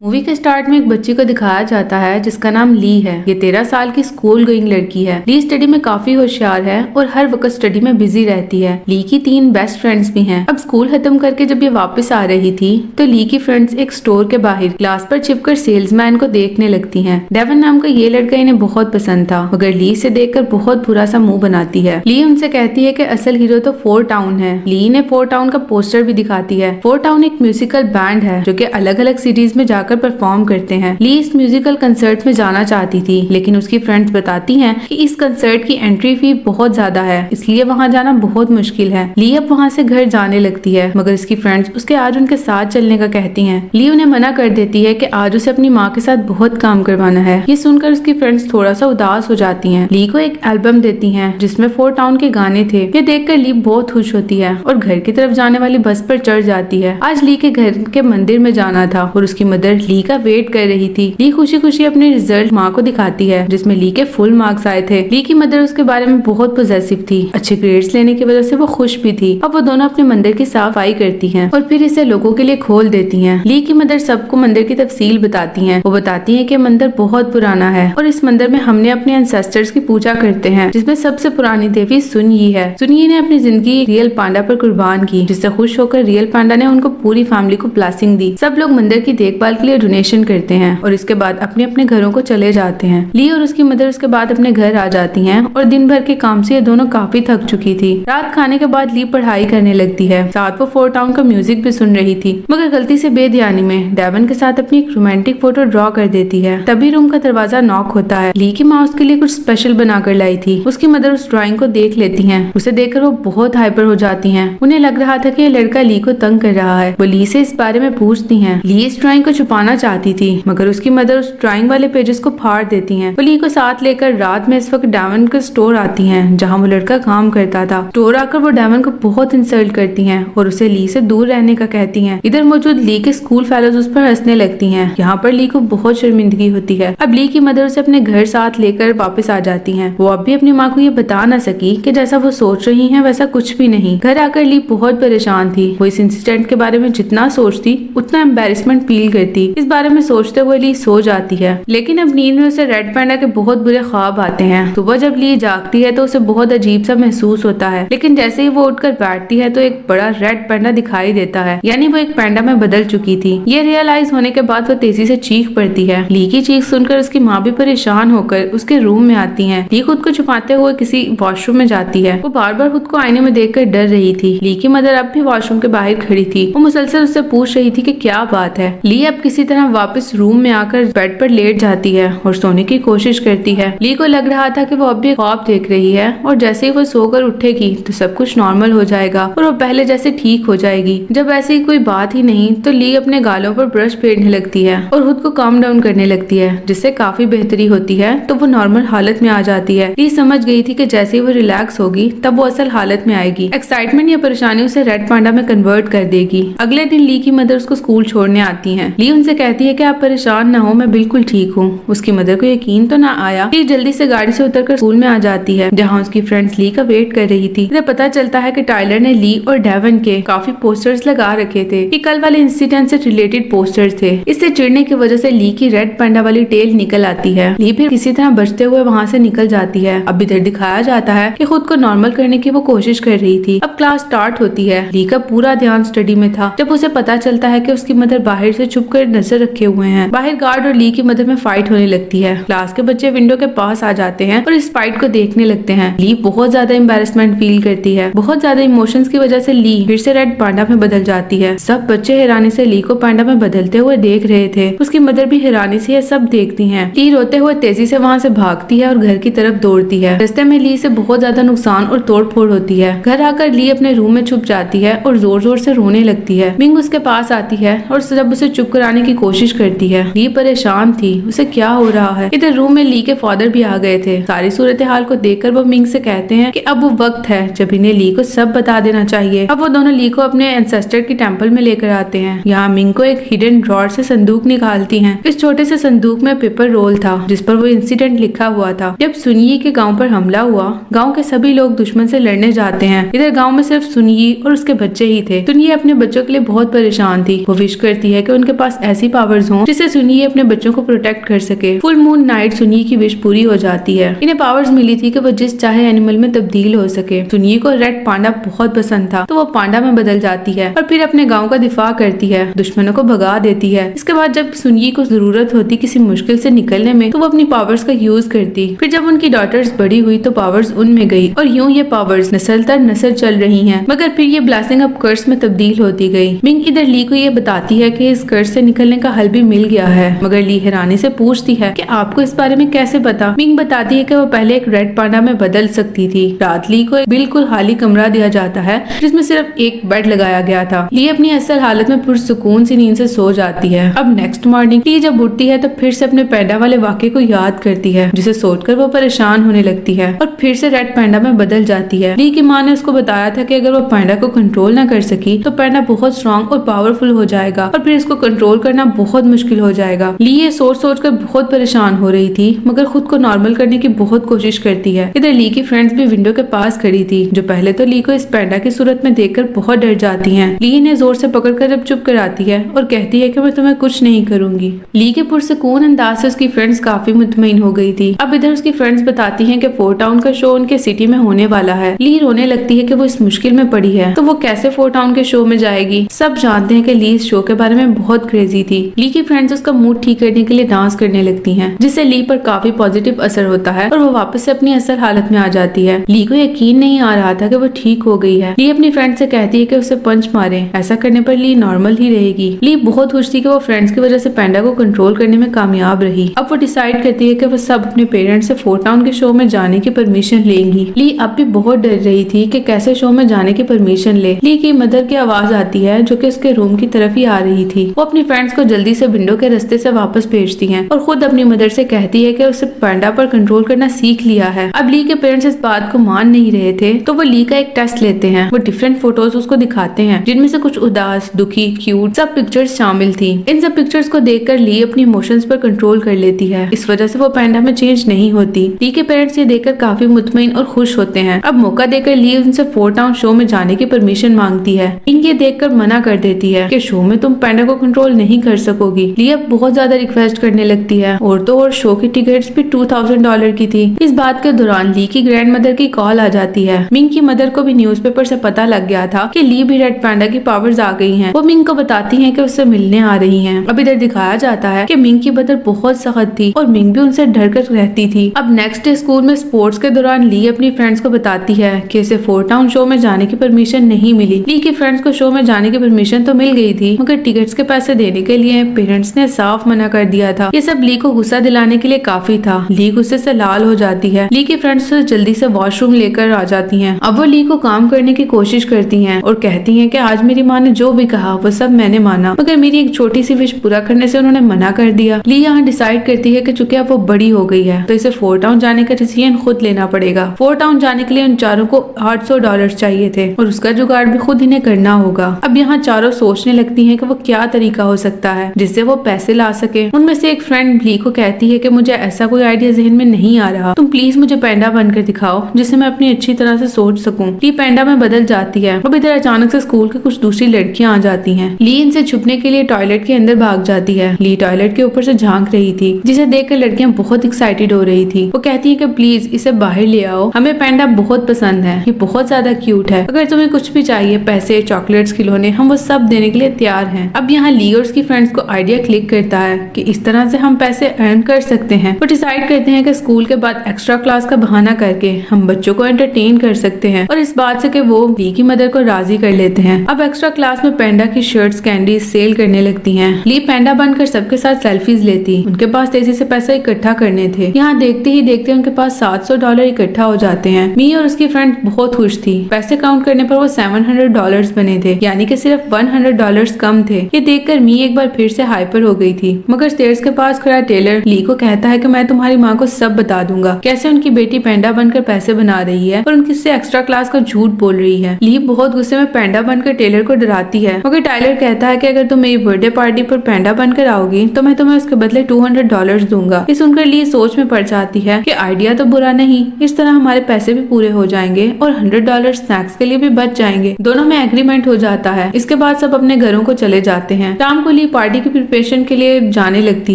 Movie के start में एक बच्ची को दिखाया जाता है जिसका नाम ली है। ये 13 साल की स्कूल गोइंग लड़की है। ली स्टडी में काफी होशियार है और हर वक्त स्टडी में बिजी रहती है। ली की 3 बेस्ट फ्रेंड्स भी हैं। अब स्कूल खत्म करके जब ये वापस आ रही थी तो ली की फ्रेंड्स एक स्टोर के बाहर ग्लास पर छिपकर सेल्समैन को देखने लगती हैं। डेवन नाम का ये लड़का इन्हें बहुत पसंद था, मगर ली से देखकर बहुत बुरा सा मुंह बनाती है। ली उनसे कहती है कि असल हीरो तो 4 टाउन है। ली ने 4 टाउन का पोस्टर भी दिखाती है। 4 टाउन एक म्यूजिकल बैंड है जो कि अलग अलग सिटीज में जाकर परफॉर्म करते हैं। ली इस म्यूजिकल कंसर्ट में जाना चाहती थी, लेकिन उसकी फ्रेंड्स बताती हैं कि इस कंसर्ट की एंट्री फी बहुत ज्यादा है, इसलिए वहाँ जाना बहुत मुश्किल है। ली अब वहाँ से घर जाने लगती है, मगर उसकी फ्रेंड्स उसके आज उनके साथ चलने का कहती हैं। ली उन्हें मना कर देती है कि आज उसे अपनी माँ के साथ बहुत काम करवाना है। ये सुनकर उसकी फ्रेंड्स थोड़ा सा उदास हो जाती हैं। ली को एक एल्बम देती हैं जिसमें 4 टाउन के गाने थे। ये देखकर ली बहुत खुश होती है और घर की तरफ जाने वाली बस पर चढ़ जाती है। आज ली के घर के मंदिर में जाना था और उसकी मदर ली का वेट कर रही थी। ली खुशी खुशी अपने रिजल्ट माँ को दिखाती है जिसमें ली के फुल मार्क्स आए थे। ली की मदर उसके बारे में बहुत पॉजिटिव थी। अच्छे ग्रेड्स लेने की वजह से वो खुश भी थी। अब वो दोनों अपने मंदिर की सफाई करती हैं और फिर इसे लोगों के लिए खोल देती हैं। ली की मदर सबको मंदिर की तफसील बताती हैं। वो बताती हैं कि मंदिर बहुत पुराना है और इस मंदिर में हमने अपने एंसेस्टर्स की पूजा करते हैं, जिसमें सबसे पुरानी देवी सुन यी है। सुन यी ने अपनी जिंदगी रियल पांडा पर कुर्बान की, जिससे खुश होकर रियल पांडा ने उनको पूरी फैमिली को ब्लेसिंग दी। सब लोग मंदिर की देखभाल के लिए डोनेशन करते हैं और इसके बाद अपने अपने घरों को चले जाते हैं। ली और उसकी मदर उसके बाद अपने घर आ जाती हैं और दिन भर के काम से ये दोनों काफी थक चुकी थी। रात खाने के बाद ली पढ़ाई करने लगती है। साथ वो 4 टाउन का म्यूजिक भी सुन रही थी, मगर गलती से बेध्यानी में डेवन के साथ अपनी एक रोमांटिक फोटो ड्रॉ कर देती है। तभी रूम का दरवाजा नॉक होता है। ली की माँ उसके लिए कुछ स्पेशल बनाकर लाई थी। उसकी मदर उस ड्राइंग को देख लेती है। उसे देखकर वो बहुत हाइपर हो जाती है। उन्हें लग रहा था कि ये लड़का ली को तंग कर रहा है। वो ली से इस बारे में पूछती हैं। ली इस ड्राइंग को छुपाना चाहती थी, मगर उसकी मदर उस ड्राइंग वाले पेजेस को फाड़ देती हैं। वो ली को साथ लेकर रात में इस वक्त डेवन के स्टोर आती हैं जहां वो लड़का काम करता था। स्टोर आकर वो डेवन को बहुत इंसल्ट करती हैं और उसे ली से दूर रहने का कहती हैं। इधर मौजूद ली के स्कूल फेलोज उस पर हंसने लगती हैं। यहाँ पर ली को बहुत शर्मिंदगी होती है। अब ली की मदर उसे अपने घर साथ लेकर वापस आ जाती हैं। वो अब भी अपनी माँ को ये बता न सकी कि जैसा वो सोच रही है वैसा कुछ भी नहीं। घर आकर ली बहुत परेशान थी। वो इस इंसिडेंट के बारे में जितना सोचती उतना एम्बेरसमेंट फील करती। इस बारे में सोचते हुए ली सो जाती है, लेकिन अब नींद में उसे रेड पैंडा के बहुत बुरे ख्वाब आते हैं। सुबह जब ली जागती है तो उसे बहुत अजीब सा महसूस होता है, लेकिन जैसे ही वो उठकर बैठती है तो एक बड़ा रेड पैंडा दिखाई देता है, यानी वो एक पैंडा में बदल चुकी थी। ये रियलाइज होने के बाद वो तेजी से चीख पड़ती है। ली की चीख सुनकर उसकी माँ भी परेशान होकर उसके रूम में आती है। ली खुद को छुपाते हुए किसी वॉशरूम में जाती है। वो बार बार खुद को आईने में देखकर डर रही थी। ली की मदर अब भी वॉशरूम के बाहर खड़ी थी। वो मुसलसल उससे पूछ रही थी कि क्या बात है। ली अब किसी तरह वापस रूम में आकर बेड पर लेट जाती है और सोने की कोशिश करती है। ली को लग रहा था कि वो अब भी ख्वाब देख रही है और जैसे ही वो सोकर उठेगी तो सब कुछ नॉर्मल हो जाएगा और वो पहले जैसे ठीक हो जाएगी। जब ऐसी कोई बात ही नहीं तो ली अपने गालों पर ब्रश फेरने लगती है और खुद को काम डाउन करने लगती है, जिससे काफी बेहतरी होती है। तो वो नॉर्मल हालत में आ जाती है। ली समझ गई थी कि जैसे ही वो रिलैक्स होगी तब वो असल हालत में आएगी। एक्साइटमेंट या परेशानी उसे रेड पांडा में कन्वर्ट कर देगी। अगले दिन ली की मदर उसको स्कूल छोड़ने आती है। ली उनसे कहती है कि आप परेशान न हो, मैं बिल्कुल ठीक हूँ। उसकी मदर को यकीन तो ना आया। ली जल्दी से गाड़ी से उतरकर स्कूल में आ जाती है जहाँ उसकी फ्रेंड्स ली का वेट कर रही थी। इन्हें पता चलता है कि टाइलर ने ली और डेवन के काफी पोस्टर्स लगा रखे थे। ये कल वाले इंसिडेंट से रिलेटेड पोस्टर्स थे। इससे चिढ़ने की वजह से ली की रेड पैंडा वाली टेल निकल आती है। ली फिर किसी तरह बचते हुए वहाँ से निकल जाती है। अब इधर दिखाया जाता है कि खुद को नॉर्मल करने की वो कोशिश कर रही थी। अब क्लास स्टार्ट होती है। ली का पूरा ध्यान स्टडी में था जब उसे पता चलता है कि उसकी मदर बाहर से छुप कर नजर रखे हुए हैं। बाहर गार्ड और ली की मदर में फाइट होने लगती है। क्लास के बच्चे विंडो के पास आ जाते हैं और इस फाइट को देखने लगते हैं। ली बहुत ज्यादा एम्बेरसमेंट फील करती है। बहुत ज्यादा इमोशंस की वजह से ली फिर से रेड पांडा में बदल जाती है। सब बच्चे हैरानी से ली को पांडा में बदलते हुए देख रहे थे। उसकी मदर भी हैरानी से यह सब देखती है। ली रोते हुए तेजी से वहाँ से भागती है और घर की तरफ दौड़ती है। रास्ते में ली से बहुत ज्यादा नुकसान और तोड़फोड़ होती है। घर आकर ली अपने रूम में छुप जाती है और जोर जोर से रोने लगती है। मिंग उसके पास आती है और जब उसे चुप कराने की कोशिश करती है। ली परेशान थी, उसे क्या हो रहा है। इधर रूम में ली के फादर भी आ गए थे। सारी सूरत हाल को देखकर वो मिंग से कहते हैं कि अब वो वक्त है जब इन्हें ली को सब बता देना चाहिए। अब वो दोनों ली को अपने एंसेस्टर की टेंपल में लेकर आते हैं। यहाँ मिंग को एक हिडन ड्रॉर से संदूक निकालती हैं। इस छोटे से संदूक में पेपर रोल था जिस पर वो इंसिडेंट लिखा हुआ था। जब सुनिये के गांव पर हमला हुआ, गांव के सभी लोग दुश्मन से लड़ने जाते हैं। इधर गांव में सिर्फ सुनिये और उसके बच्चे ही थे। सुनिये अपने बच्चों के लिए बहुत परेशान थी। वो विश करती है कि उनके पास ऐसी पावर्स हों जिससे सुनिए अपने बच्चों को प्रोटेक्ट कर सके। फुल मून नाइट सुनिए की विश पूरी हो जाती है। इन्हें पावर्स मिली थी कि वो जिस चाहे एनिमल में तब्दील हो सके। सुनिए को रेड पांडा बहुत पसंद था तो वो पांडा में बदल जाती है और फिर अपने गाँव का दिफा करती है, दुश्मनों को भगा देती है। इसके बाद जब सुनिए को जरूरत होती किसी मुश्किल से निकलने में तो वो अपनी पावर्स का यूज करती। फिर जब उनकी डॉटर्स बड़ी हुई तो पावर्स उनमें गई और यूं ये पावर्स नस्ल दर नस्ल चल रही हैं। मगर फिर ये ब्लेसिंग अब कर्स में तब्दील होती गई। मिंग इधर ली को ये बताती है कि इस कर्स से निकलने का हल भी मिल गया है, मगर ली हैरानी से पूछती है कि आपको इस बारे में कैसे पता। मिंग बताती है कि वो पहले एक रेड पांडा में बदल सकती थी। रात ली को एक बिल्कुल खाली कमरा दिया जाता है जिसमें सिर्फ एक बेड लगाया गया था। ली अपनी असल हालत में पुरसुकून सी नींद से सो जाती है। अब नेक्स्ट मॉर्निंग ली जब उठती है तो फिर से अपने पैंडा वाले वाक्य को याद करती है, जिसे सोचकर वो परेशान होने लगती है और फिर से रेड पैंडा में बदल जाती है। ली की माँ ने उसको बताया था कि अगर वो पैंडा को कंट्रोल न कर सकी तो पैंडा बहुत स्ट्रॉन्ग और पावरफुल हो जाएगा और फिर इसको कंट्रोल करना बहुत मुश्किल हो जाएगा। ली ये सोच कर बहुत परेशान हो रही थी, मगर खुद को नॉर्मल करने की बहुत कोशिश करती है। इधर ली की फ्रेंड्स भी विंडो के पास खड़ी थी, जो पहले तो ली को इस पैंडा की सूरत में देखकर बहुत डर जाती हैं। ली इन्हें जोर से पकड़कर जब चुप कराती है और कहती है कि मैं तुम्हें कुछ नहीं करूंगी। ली के पुरसुकून अंदाज से उसकी फ्रेंड्स काफी मुतमईन हो गई थी। अब इधर उसकी फ्रेंड्स बताती हैं कि 4 टाउन का शो उनके सिटी में होने वाला है। ली रोने लगती है कि वो इस मुश्किल में पड़ी है तो वो कैसे 4 टाउन के शो में जाएगी। सब जानते हैं कि ली इस शो के बारे में बहुत क्रेजी थी। ली की फ्रेंड्स उसका मूड ठीक करने के लिए डांस करने लगती हैं, जिससे ली पर काफी पॉजिटिव असर होता है और वो वापस से अपनी असल हालत में आ जाती है। ली को यकीन नहीं आ रहा था कि वो ठीक हो गई है। ली अपनी फ्रेंड से कहती है कि उसे पंच मारे, ऐसा करने पर ली नॉर्मल ही रहेगी। ली बहुत खुश थी कि वो फ्रेंड्स की वजह से पैंडा को कंट्रोल करने में कामयाब रही। अब वो डिसाइड करती है कि वो सब अपने पेरेंट्स से 4 टाउन के शो में जाने की परमिशन लेंगी। ली अब भी बहुत डर रही थी कि कैसे शो में जाने की परमिशन ले। ली की मदर की आवाज आती है जो कि उसके रूम की तरफ ही आ रही थी। वो अपनी फ्रेंड्स को जल्दी से विंडो के रास्ते से वापस भेजती हैं और खुद अपनी मदर से कहती है कि उसे पैंडा पर कंट्रोल करना सीख लिया है। अब ली के पेरेंट्स इस बात को मान नहीं रहे थे तो वो ली का एक टेस्ट लेते हैं। वो डिफरेंट फोटोज उसको दिखाते हैं जिनमें से कुछ उदास, दुखी, क्यूट सब पिक्चर्स शामिल थी। इन सब पिक्चर्स को देखकर ली अपनी इमोशंस पर कंट्रोल कर लेती है। इस वजह से वो पैंडा में चेंज नहीं होती। ली के पेरेंट्स ये देखकर काफी मुतमईन और खुश होते हैं। अब मौका देकर ली उनसे 4 टाउन शो में जाने की परमिशन मांगती है। इनके देखकर मना कर देती है कि शो में तुम पैंडा को कंट्रोल नहीं कर सकोगी। ली अब बहुत ज्यादा रिक्वेस्ट करने लगती है और तो और शो की टिकट्स भी $2000 की थी। इस बात के दौरान ली की ग्रैंड मदर की कॉल आ जाती है। मिंग की मदर को भी न्यूज़पेपर से पता लग गया था कि ली भी रेड पैंडा की पावर्स आ गई हैं। वो मिंग को बताती हैं कि उससे मिलने आ रही हैं। अब इधर दिखाया जाता है कि मिंग की मदर बहुत सख्त थी और मिंग भी उनसे डर कर रहती थी। अब नेक्स्ट डे स्कूल में स्पोर्ट्स के दौरान ली अपनी फ्रेंड्स को बताती है कि इसे 4 टाउन शो में जाने की परमिशन नहीं मिली। ली की फ्रेंड्स को शो में जाने की परमिशन तो मिल गई थी, मगर टिकट्स के पैसे देने के लिए पेरेंट्स ने साफ मना कर दिया था। ये सब ली को गुस्सा दिलाने के लिए काफी था। ली गुस्से से लाल हो जाती है। ली की फ्रेंड्स जल्दी से वॉशरूम लेकर आ जाती हैं। अब वो ली को काम करने की कोशिश करती हैं और कहती हैं कि आज मेरी माँ ने जो भी कहा वो सब मैंने माना, मगर मेरी एक छोटी सी विश पूरा करने से उन्होंने मना कर दिया। ली यहाँ डिसाइड करती है कि चूंकि अब वो बड़ी हो गई है तो इसे 4 टाउन जाने का डिसीजन खुद लेना पड़ेगा। 4 टाउन जाने के लिए उन चारों को $800 चाहिए थे और उसका जुगाड़ भी खुद इन्हें करना होगा। अब यहाँ चारों सोचने लगती हैं कि वो क्या तरीका हो सकता है जिससे वो पैसे ला सके। उनमें से एक फ्रेंड ली को कहती है कि मुझे ऐसा कोई आइडिया जहन में नहीं आ रहा, तुम प्लीज मुझे पैंडा बनकर दिखाओ जिससे मैं अपनी अच्छी तरह से सोच सकूं। ली पैंडा में बदल जाती है। अब इधर अचानक से स्कूल की कुछ दूसरी लड़कियां आ जाती हैं। ली इनसे छुपने के लिए टॉयलेट के अंदर भाग जाती है। ली टॉयलेट के ऊपर से झांक रही थी, जिसे देखकर लड़कियां बहुत एक्साइटेड हो रही थी। वो कहती है कि प्लीज इसे बाहर ले आओ, हमें पैंडा बहुत पसंद है, ये बहुत ज्यादा क्यूट है। अगर तुम्हें कुछ भी चाहिए, पैसे, चॉकलेट्स, खिलौने, हम वो सब देने के लिए तैयार हैं। अब यहाँ ली और उसकी फ्रेंड्स को आइडिया क्लिक करता है कि इस तरह से हम पैसे अर्न कर सकते हैं। वो डिसाइड करते हैं कि स्कूल के बाद एक्स्ट्रा क्लास का बहाना करके हम बच्चों को एंटरटेन कर सकते हैं और इस बात से कि वो ली की मदर को राजी कर लेते हैं। अब एक्स्ट्रा क्लास में पैंडा की शर्ट्स, कैंडीज सेल करने लगती हैं। ली पैंडा बनकर सबके साथ सेल्फीज लेती। उनके पास तेजी से पैसा इकट्ठा करने थे। यहाँ देखते ही देखते उनके पास $700 इकट्ठा हो जाते हैं। मी और उसकी फ्रेंड बहुत खुश थी। पैसे काउंट करने पर वो $700 बने थे, यानी कि सिर्फ $100 कम थे। ये देखकर मी एक बार फिर से हाइपर हो गई थी, मगर स्टेयर्स के पास खड़ा टेलर ली को कहता है कि मैं तुम्हारी माँ को सब बता दूंगा, कैसे उनकी बेटी पैंडा बनकर पैसे बना रही है और उनकी से एक्स्ट्रा क्लास का झूठ बोल रही है। ली बहुत गुस्से में पैंडा बनकर टेलर को डराती है, मगर टाइलर कहता है कि अगर तुम मेरी बर्थडे पार्टी पर पैंडा बनकर आओगी तो मैं तुम्हें उसके बदले $200 दूंगा। ये सुनकर ली सोच में पड़ जाती है कि आइडिया तो बुरा नहीं, इस तरह हमारे पैसे भी पूरे हो जाएंगे और $100 स्नैक्स के लिए भी बच जाएंगे। दोनों में एग्रीमेंट हो जाता है। इसके बाद सब अपने घरों को चले जाते हैं। शाम को ली पार्टी की प्रिपरेशन के लिए जाने लगती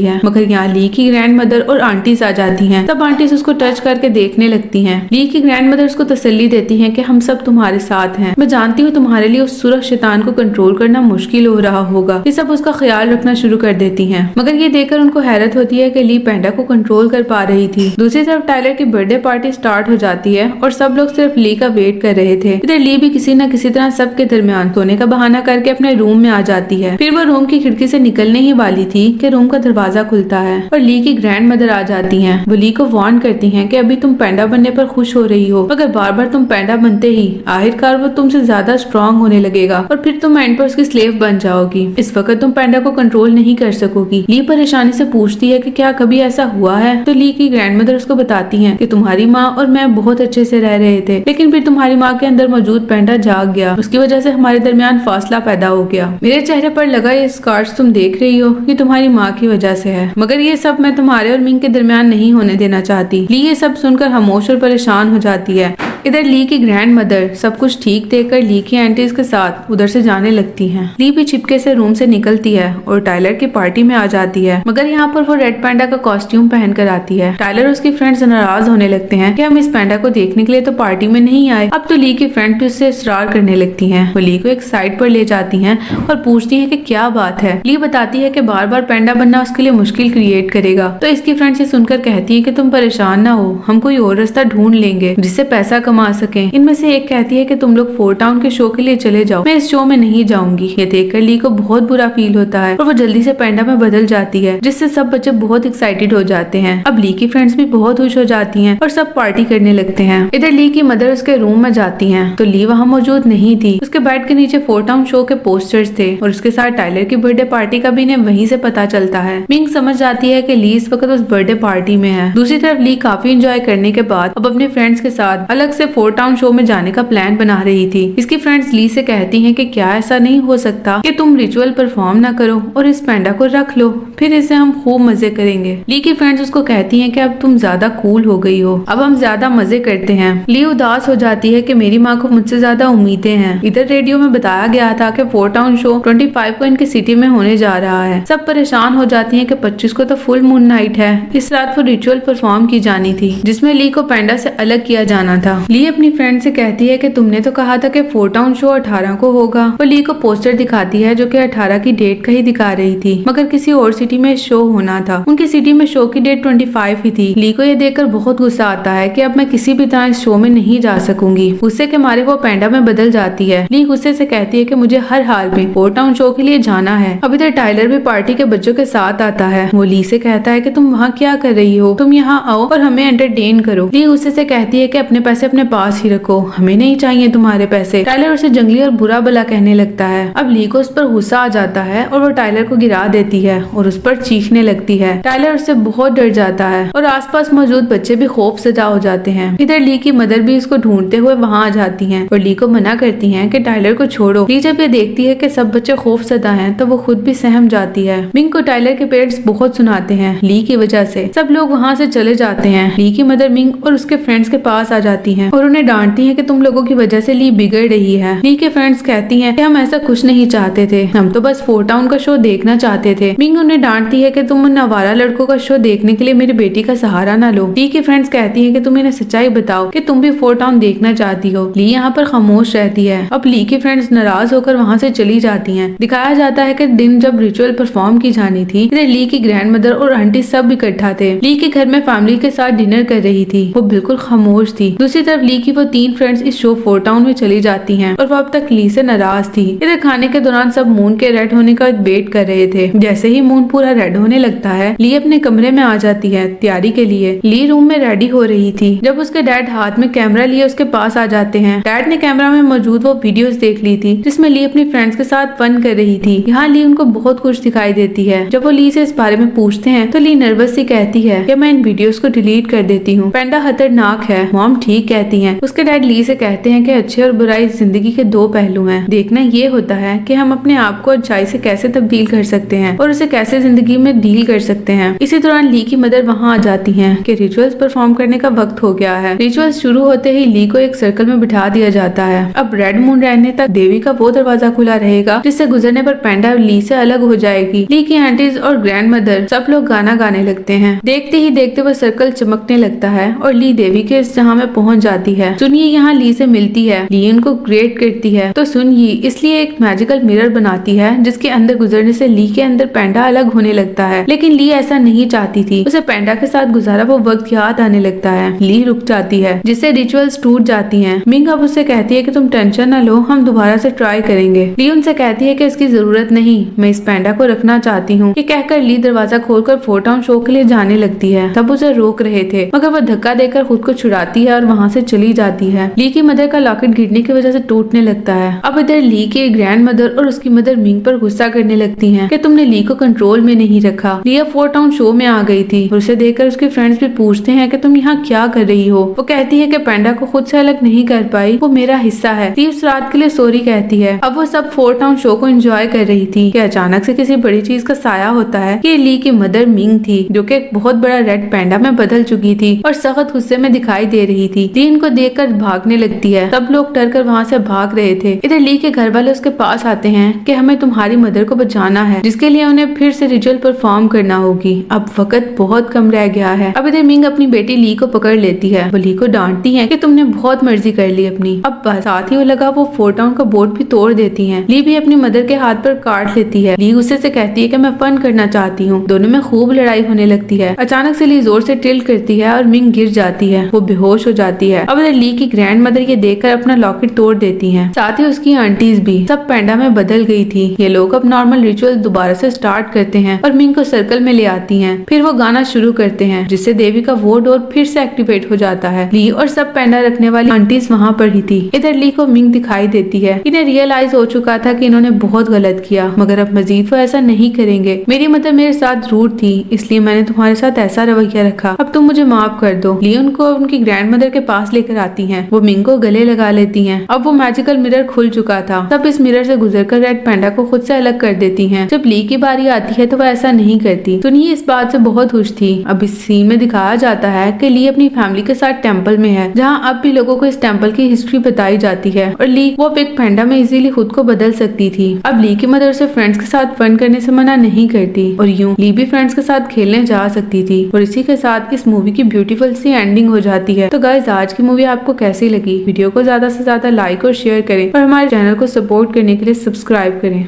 है, मगर यहाँ ली की ग्रैंड मदर और आंटीज आ जाती हैं। तब आंटीज उसको टच करके देखने लगती हैं। ली की ग्रैंड मदर उसको तसल्ली देती हैं कि हम सब तुम्हारे साथ हैं। मैं जानती हूँ तुम्हारे लिए उस सुरख शैतान को कंट्रोल करना मुश्किल हो रहा होगा। ये सब उसका ख्याल रखना शुरू कर देती हैं, मगर ये देखकर उनको हैरत होती है कि ली पैंडा को कंट्रोल कर पा रही थी। दूसरी तरफ टाइलर की बर्थडे पार्टी स्टार्ट हो जाती है और सब लोग सिर्फ ली का वेट कर रहे थे। इधर ली भी किसी न किसी तरह सबके दरमियान सोने का बहाना करके अपने रूम में आ जाती है। फिर वो रूम की खिड़की से निकलने ही वाली थी कि रूम का दरवाजा खुलता है और ली की ग्रैंड मदर आ जाती हैं। वो ली को वार्न करती हैं कि अभी तुम पैंडा बनने पर खुश हो रही हो, मगर बार बार तुम पैंडा बनते ही आखिरकार वो तुमसे ज्यादा स्ट्रांग होने लगेगा और फिर तुम एंड पर उसकी स्लेव बन जाओगी। इस वक्त तुम पैंडा को कंट्रोल नहीं कर सकोगी। ली परेशानी से पूछती है कि क्या कभी ऐसा हुआ है, तो ली की ग्रैंड मदर उसको बताती हैं कि तुम्हारी माँ और मैं बहुत अच्छे से रह रहे थे, लेकिन फिर तुम्हारी माँ के अंदर मौजूद पैंडा जाग गया। उसकी वजह से हमारे दरमियान फासला पैदा हो गया। मेरे चेहरे पर लगा ये स्कार्स तुम देख रही हो, ये तुम्हारी माँ की वजह से है, मगर ये सब मैं तुम्हारे और मिंग के दरमियान नहीं होने देना चाहती। ली ये सब सुनकर खामोश और परेशान हो जाती है। इधर ली की ग्रैंड मदर सब कुछ ठीक देखकर ली की आंटीज के साथ उधर से जाने लगती हैं। ली भी छिपके से रूम से निकलती है और टाइलर की पार्टी में आ जाती है, मगर यहाँ पर वो रेड पैंडा का कॉस्ट्यूम पहनकर आती है। टाइलर और उसकी फ्रेंड्स नाराज होने लगते हैं कि हम इस पैंडा को देखने के लिए तो पार्टी में नहीं आए। अब तो ली की फ्रेंड भी उससे इसरार करने लगती हैं। वो ली को एक साइड पर ले जाती हैं और पूछती है कि क्या बात है। ली बताती है कि बार बार पैंडा बनना उसके लिए मुश्किल क्रिएट करेगा। तो इसकी फ्रेंड से सुनकर कहती है कि तुम परेशान ना हो, हम कोई और रास्ता ढूंढ लेंगे जिससे पैसा कमा सकें। इनमें से एक कहती है कि तुम लोग 4 टाउन के शो के लिए चले जाओ, मैं इस शो में नहीं जाऊंगी। ये देखकर ली को बहुत बुरा फील होता है और वो जल्दी से पैंडा में बदल जाती है, जिससे सब बच्चे बहुत एक्साइटेड हो जाते हैं। अब ली की फ्रेंड्स भी बहुत खुश हो जाती हैं और सब पार्टी करने लगते हैं। इधर ली की मदर उसके रूम में जाती हैं तो ली वहाँ मौजूद नहीं थी। उसके बेड के नीचे 4 टाउन शो के पोस्टर्स थे और उसके साथ टाइलर की बर्थडे पार्टी का भी इन्हें वहीं से पता चलता है। मिंग समझ जाती है कि ली इस वक्त उस बर्थडे पार्टी में है। दूसरी तरफ ली काफी एंजॉय करने के बाद अब अपने फ्रेंड्स के साथ अलग से 4 टाउन शो में जाने का प्लान बना रही थी। इसकी फ्रेंड्स ली से कहती हैं कि क्या ऐसा नहीं हो सकता कि तुम रिचुअल परफॉर्म ना करो और इस पैंडा को रख लो, फिर इसे हम खूब मजे करेंगे। ली की फ्रेंड्स उसको कहती हैं कि अब तुम ज्यादा कूल हो गई हो, अब हम ज्यादा मजे करते हैं। ली उदास हो जाती है कि मेरी माँ को मुझसे ज्यादा उम्मीदें हैं। इधर रेडियो में बताया गया था कि 4 टाउन शो 25 को इनकी सिटी में होने जा रहा है। सब परेशान हो जाती हैं कि 25 को तो फुल मून नाइट है। इस रात वो रिचुअल परफॉर्म की जानी थी जिसमें ली को पैंडा से अलग किया जाना था। ली अपनी फ्रेंड से कहती है कि तुमने तो कहा था कि 4 टाउन शो 18 को होगा। वो ली को पोस्टर दिखाती है जो कि 18 की डेट का ही दिखा रही थी, मगर किसी और सिटी में शो होना था। उनकी सिटी में शो की डेट 25 ही थी। ली को ये देखकर बहुत गुस्सा आता है कि अब मैं किसी भी तरह इस शो में नहीं जा सकूंगी। गुस्से के मारे वो पैंडा में बदल जाती है। ली गुस्से से कहती है कि मुझे हर हाल में 4 टाउन शो के लिए जाना है। अब इधर टाइलर भी पार्टी के बच्चों के साथ आता है। वो ली से कहता है कि तुम वहाँ क्या कर रही हो, तुम यहाँ आओ और हमें एंटरटेन करो। ली गुस्से से कहती है कि अपने पैसे अपने पास ही रखो, हमें नहीं चाहिए तुम्हारे पैसे। टाइलर उसे जंगली और बुरा भला कहने लगता है। अब ली को उस पर गुस्सा आ जाता है और वो टाइलर को गिरा देती है और उस पर चीखने लगती है। टाइलर उससे बहुत डर जाता है और आसपास मौजूद बच्चे भी खौफ सजा हो जाते हैं। इधर ली की मदर भी उसको ढूंढते हुए वहाँ आ जाती हैं और ली को मना करती हैं कि टाइलर को छोड़ो। ली जब ये देखती है कि सब बच्चे खौफ सदा हैं तो वो खुद भी सहम जाती है। मिंग को टाइलर के पेरेंट्स बहुत सुनाते हैं ली की वजह से। सब लोग वहाँ से चले जाते हैं। ली की मदर मिंग और उसके फ्रेंड्स के पास आ जाती हैं और उन्हें डांटती हैं कि तुम लोगों की वजह से ली बिगड़ रही है। ली के फ्रेंड्स कहती हैं कि हम ऐसा कुछ नहीं चाहते थे, हम तो बस 4 टाउन का शो देखना चाहते थे। मिंग उन्हें डांटती है कि तुम उन आवारा लड़कों का शो देखने के लिए मेरी बेटी का सहारा ना लो। ली की फ्रेंड्स कहती हैं कि तुम इन्हें सच्चाई बताओ कि तुम भी 4 टाउन देखना चाहती हो। ली यहाँ पर खामोश रहती है। अब ली की फ्रेंड्स नाराज होकर वहाँ से चली जाती हैं। दिखाया जाता है कि दिन जब रिचुअल परफॉर्म की जानी थी, इधर ली की ग्रैंड मदर और आंटी सब इकट्ठा थे। ली के घर में फैमिली के साथ डिनर कर रही थी। वो बिल्कुल खामोश थी। दूसरी तरफ ली की वो 3 फ्रेंड्स इस शो 4 टाउन में चली जाती हैं और वो अब तक ली से नाराज थी। इधर खाने के दौरान सब मून के रेड होने का वेट कर रहे थे। जैसे ही मून पूरा रेड होने लगता है, ली अपने कमरे में आ जाती है तैयारी के लिए। ली रूम में रेडी हो रही थी जब उसके डैड हाथ में कैमरा लिए उसके पास आ जाते हैं। डैड ने कैमरा में मौजूद वो वीडियोस देख ली थी जिसमें ली अपनी फ्रेंड्स के साथ फन कर रही थी। यहाँ ली उनको बहुत कुछ दिखाई देती है। जब वो ली से इस बारे में पूछते हैं तो ली नर्वस सी कहती है कि मैं इन वीडियोस को डिलीट कर देती हूँ, पैंडा खतरनाक है। मॉम ठीक कह कहती है। उसके डैड ली से कहते हैं कि अच्छे और बुराई जिंदगी के दो पहलू हैं। देखना ये होता है कि हम अपने आप को अच्छाई से कैसे तब्दील कर सकते हैं और उसे कैसे जिंदगी में डील कर सकते हैं। इसी दौरान ली की मदर वहाँ आ जाती हैं कि रिचुअल्स परफॉर्म करने का वक्त हो गया है। रिचुअल्स शुरू होते ही ली को एक सर्कल में बिठा दिया जाता है। अब रेड मून रहने तक देवी का वो दरवाजा खुला रहेगा जिससे गुजरने पर पैंडा ली से अलग हो जाएगी। ली की आंटीज और ग्रैंड मदर सब लोग गाना गाने लगते हैं। देखते ही देखते वो सर्कल चमकने लगता है और ली देवी के इस जहां में पहुंच जाती है। सुनिए यहाँ ली से मिलती है। ली उनको ग्रेट करती है तो सुनिए इसलिए एक मैजिकल मिरर बनाती है जिसके अंदर गुजरने से ली के अंदर पैंडा अलग होने लगता है। लेकिन ली ऐसा नहीं चाहती थी। उसे पैंडा के साथ गुजारा वो वक्त याद आने लगता है। ली रुक जाती है जिससे रिचुअल्स टूट जाती हैं। मिंग अब उससे कहती है कि तुम टेंशन न लो, हम दोबारा से ट्राई करेंगे। ली उनसे कहती है कि इसकी जरूरत नहीं, मैं इस पैंडा को रखना चाहती हूँ। ये कहकर ली दरवाजा खोलकर 4 टाउन शो के लिए जाने लगती है। तब उसे रोक रहे थे मगर वो धक्का देकर खुद को छुड़ाती है और वहाँ से चली जाती है। ली की मदर का लॉकेट गिरने की वजह से टूटने लगता है। अब इधर ली के ग्रैंड मदर और उसकी मदर मिंग पर गुस्सा करने लगती हैं कि तुमने ली को कंट्रोल में नहीं रखा। लिया 4 टाउन शो में आ गई थी और उसे देखकर उसके फ्रेंड्स भी पूछते हैं कि तुम यहाँ क्या कर रही हो। वो कहती है कि पैंडा को खुद से अलग नहीं कर पाई, वो मेरा हिस्सा है। ली उस रात के लिए सॉरी कहती है। अब वो सब 4 टाउन शो को एंजॉय कर रही थी कि अचानक से किसी बड़ी चीज का साया होता है कि ली की मदर मिंग थी जो कि एक बहुत बड़ा रेड पैंडा में बदल चुकी थी और सख्त गुस्से में दिखाई दे रही थी। ली इनको देखकर भागने लगती है। सब लोग डर कर वहाँ से भाग रहे थे। इधर ली के घर वाले उसके पास आते हैं कि हमें तुम्हारी मदर को बचाना है जिसके लिए उन्हें फिर से रिचुअल परफॉर्म करना होगी। अब वक्त बहुत कम रह गया है। अब इधर मिंग अपनी बेटी ली को पकड़ लेती है। वो ली को डांटती है कि तुमने बहुत मर्जी कर ली अपनी। अब साथ ही वो लगा वो 4 टाउन का बोर्ड भी तोड़ देती है। ली भी अपनी मदर के हाथ पर काट लेती है। ली गुस्से से कहती है कि मैं फन करना चाहती हूँ। दोनों में खूब लड़ाई होने लगती है। अचानक से ली जोर से टिल्ट करती है और मिंग गिर जाती है। वो बेहोश हो जाती है। अब इधर ली की ग्रैंड मदर ये देखकर अपना लॉकेट तोड़ देती हैं। साथ ही उसकी आंटीज भी सब पैंडा में बदल गई थी। ये लोग अब नॉर्मल रिचुअल दोबारा से स्टार्ट करते हैं और मिंग को सर्कल में ले आती हैं। फिर वो गाना शुरू करते हैं जिससे देवी का वो डोर फिर से एक्टिवेट हो जाता है। ली और सब पैंडा रखने वाली आंटीज वहाँ पर ही थी। इधर ली को मिंग दिखाई देती है। इन्हें रियलाइज हो चुका था कि इन्होंने बहुत गलत किया मगर अब मजीद वो ऐसा नहीं करेंगे। मेरी मदर मेरे साथ रूड थी इसलिए मैंने तुम्हारे साथ ऐसा रवैया रखा। अब तुम मुझे माफ कर दो। ली उनको उनकी ग्रैंड मदर के पास लेकर आती हैं। वो मिंग को गले लगा लेती हैं। अब वो मैजिकल मिरर खुल चुका था। तब इस मिरर से गुजरकर रेड पैंडा को खुद से अलग कर देती हैं। जब ली की बारी आती है तो वो ऐसा नहीं करती। सुनिए इस बात से बहुत खुश थी। अब इस सीन में दिखाया जाता है कि ली अपनी फैमिली के साथ टेंपल में है जहाँ अब भी लोगों को इस टेंपल की हिस्ट्री बताई जाती है और ली वो एक पैंडा में इजीली खुद को बदल सकती थी। अब ली की मदर से फ्रेंड्स के साथ फन करने से मना नहीं करती और यूं ली भी फ्रेंड्स के साथ खेलने जा सकती थी। और इसी के साथ इस मूवी की ब्यूटीफुल सी एंडिंग हो जाती है। तो गाइस आज की मूवी आपको कैसी लगी? वीडियो को ज्यादा से ज्यादा लाइक और शेयर करें और हमारे चैनल को सपोर्ट करने के लिए सब्सक्राइब करें।